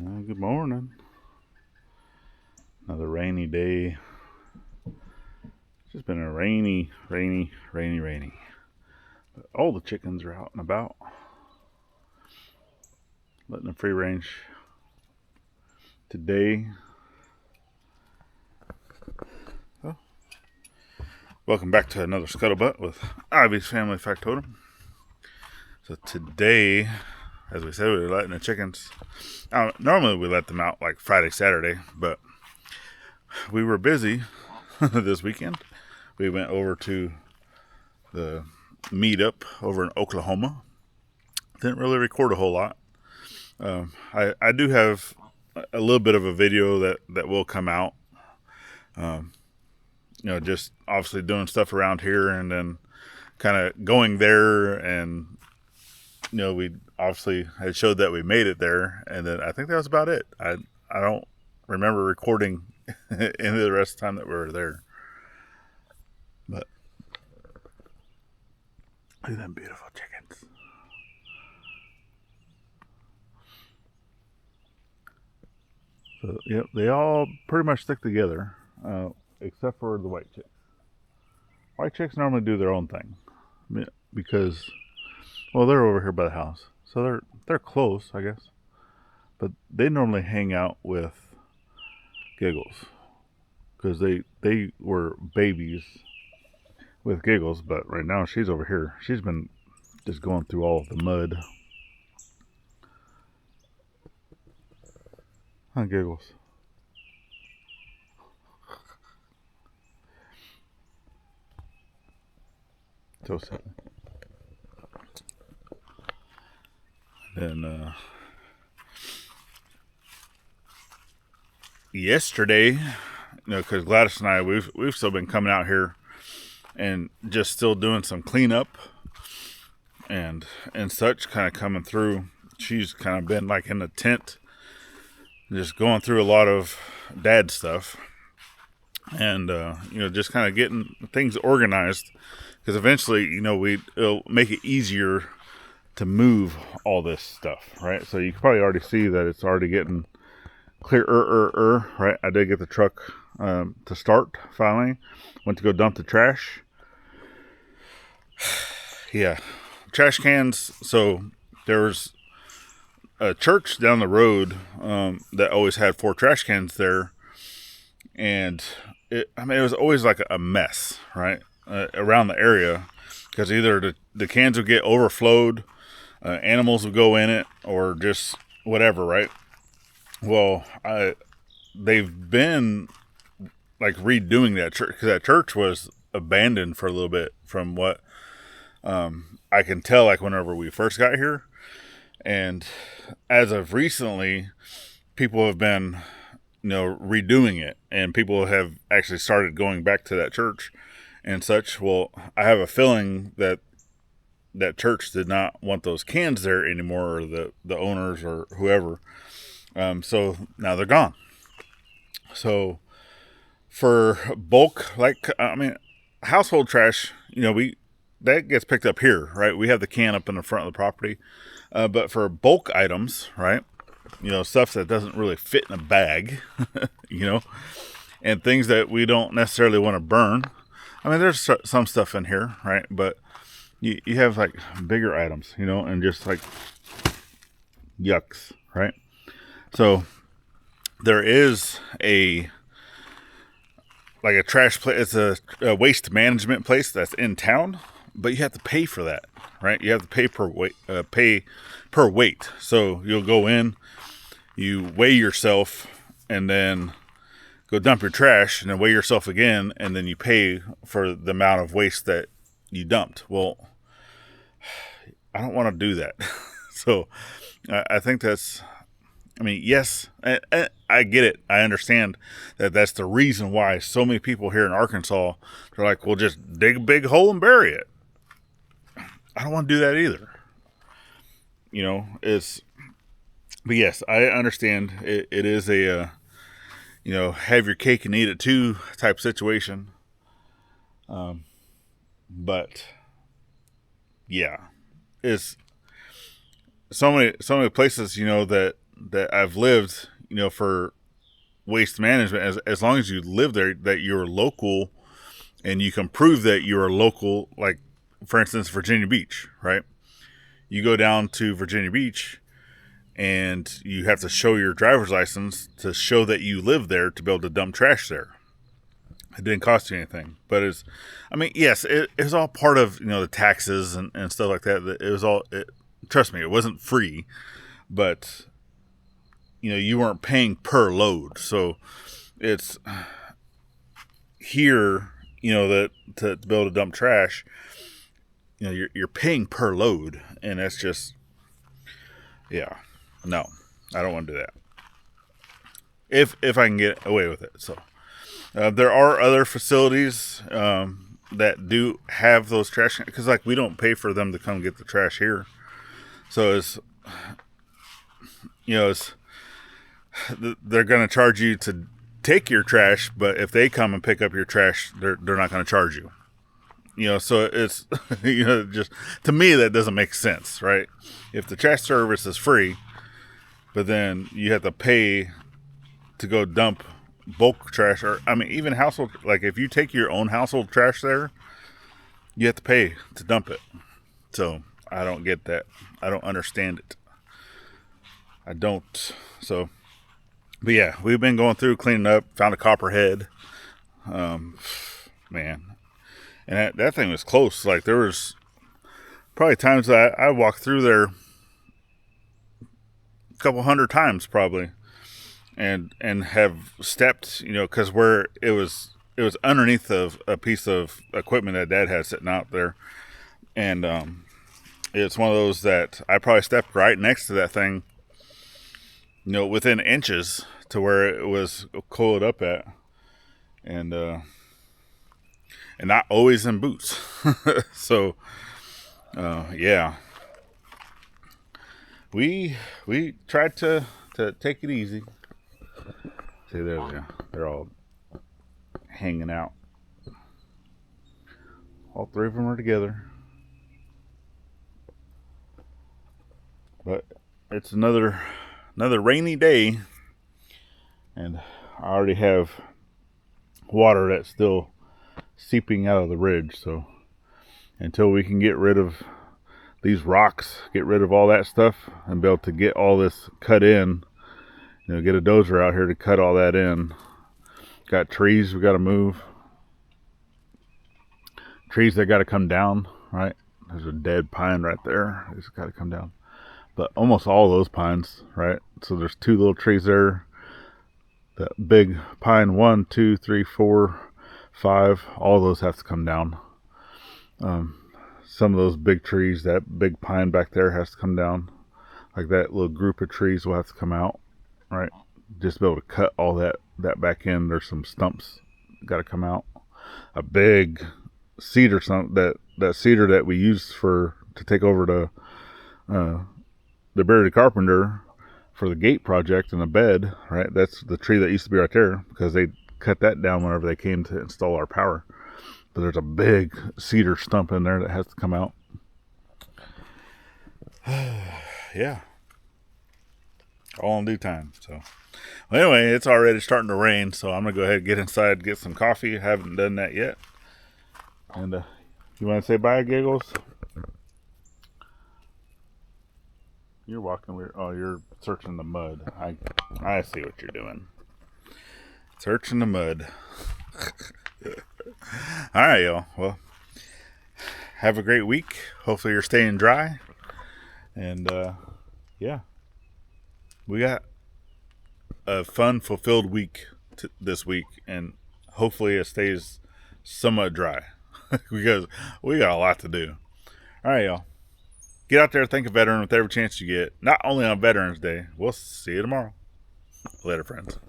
Well, good morning. Another rainy day. It's just been a rainy. But all the chickens are out and about, letting them free range today. Oh. Welcome back to another Scuttlebutt with Ivy's Family Factotum. So today, as we said, we were letting the chickens out. Normally we let them out like Friday, Saturday, but we were busy this weekend. We went over to the Meetup over in Oklahoma. Didn't really record a whole lot. I do have a little bit of a video that will come out. Just obviously doing stuff around here and then kind of going there, and we obviously had showed that we made it there, and then I think that was about it. I don't remember recording any of the rest of the time that we were there. But look at them beautiful chickens. So, yep, they all pretty much stick together, except for the white chicks. White chicks normally do their own thing because, well, they're over here by the house, so they're close, I guess. But they normally hang out with Giggles because they were babies with Giggles, but right now she's over here. She's been just going through all of the mud. Huh, Giggles? So sad. And yesterday, because Gladys and I, we've still been coming out here and just still doing some cleanup and such, kind of coming through. She's kind of been like in the tent, just going through a lot of dad stuff, and just kind of getting things organized, because eventually, it'll make it easier to move all this stuff, right? So you can probably already see that it's already getting clear, right? I did get the truck to start finally. Went to go dump the trash. Yeah, trash cans. So there was a church down the road that always had 4 trash cans there, and it was always like a mess, right, around the area, because either the cans would get overflowed, animals would go in it, or just whatever, right? Well, they've been like redoing that church, because that church was abandoned for a little bit, from what I can tell, like whenever we first got here. And as of recently, people have been, redoing it, and people have actually started going back to that church and such. Well, I have a feeling that that church did not want those cans there anymore, or the owners or whoever. So now they're gone. So for bulk, household trash, that gets picked up here, right? We have the can up in the front of the property. But for bulk items, right, stuff that doesn't really fit in a bag, and things that we don't necessarily want to burn. There's some stuff in here, right? But you have like bigger items, and just like yucks, right? So there is a trash place. It's a waste management place that's in town, but you have to pay for that, right? You have to pay per weight. So you'll go in, you weigh yourself, and then go dump your trash, and then weigh yourself again, and then you pay for the amount of waste that you dumped. Well, I don't want to do that. So I think that's, yes, I get it. I understand that that's the reason why so many people here in Arkansas, they're like, well, just dig a big hole and bury it. I don't want to do that either. But yes, I understand it is a, have your cake and eat it too type situation. But yeah, it's so many places, that that I've lived, for waste management, as long as you live there, that you're local and you can prove that you're local, like for instance, Virginia Beach, right? You go down to Virginia Beach and you have to show your driver's license to show that you live there to be able to dump trash there. It didn't cost you anything, but yes, it was all part of, the taxes and stuff like that. It was all, trust me, it wasn't free, but you weren't paying per load. So it's here, that to be able to dump trash, you're paying per load, and that's just, yeah, no, I don't want to do that. If I can get away with it. So there are other facilities that do have those trash, because like we don't pay for them to come get the trash here. So they're going to charge you to take your trash, but if they come and pick up your trash, they're not going to charge you. So it's, just to me, that doesn't make sense, right? If the trash service is free, but then you have to pay to go dump bulk trash, or even household, like if you take your own household trash there, you have to pay to dump it. So I don't get that. I don't understand it. I don't. So, but yeah, we've been going through cleaning up, found a copperhead. Man. And that thing was close. Like there was probably times that I walked through there a couple hundred times probably. And have stepped, because where it was underneath of a piece of equipment that Dad had sitting out there. And it's one of those that I probably stepped right next to that thing, within inches to where it was coiled up at. And not always in boots. So, yeah. We tried to take it easy. See, there they are. They're all hanging out. All three of them are together. But it's another rainy day, and I already have water that's still seeping out of the ridge. So until we can get rid of these rocks, get rid of all that stuff, and be able to get all this cut in, get a dozer out here to cut all that in. Got trees we got to move. Trees that got to come down, right? There's a dead pine right there. It's got to come down. But almost all those pines, right? So there's two little trees there. That big pine, 1, 2, 3, 4, 5. All those have to come down. Some of those big trees, that big pine back there has to come down. Like that little group of trees will have to come out. Right, just to be able to cut all that back in. There's some stumps got to come out. A big cedar, that cedar that we used to take over to the Barry Carpenter for the gate project and the bed. Right, that's the tree that used to be right there, because they cut that down whenever they came to install our power. But there's a big cedar stump in there that has to come out. Yeah. All in due time. So well, anyway, it's already starting to rain, so I'm gonna go ahead and get inside, get some coffee. Haven't done that yet. And you want to say bye, Giggles? You're walking weird. Oh, you're searching the mud. I see what you're doing. Searching the mud. All right, y'all. Well, have a great week. Hopefully you're staying dry. And yeah. We got a fun, fulfilled week this week, and hopefully it stays somewhat dry because we got a lot to do. All right, y'all. Get out there, thank a veteran with every chance you get, not only on Veterans Day. We'll see you tomorrow. Later, friends.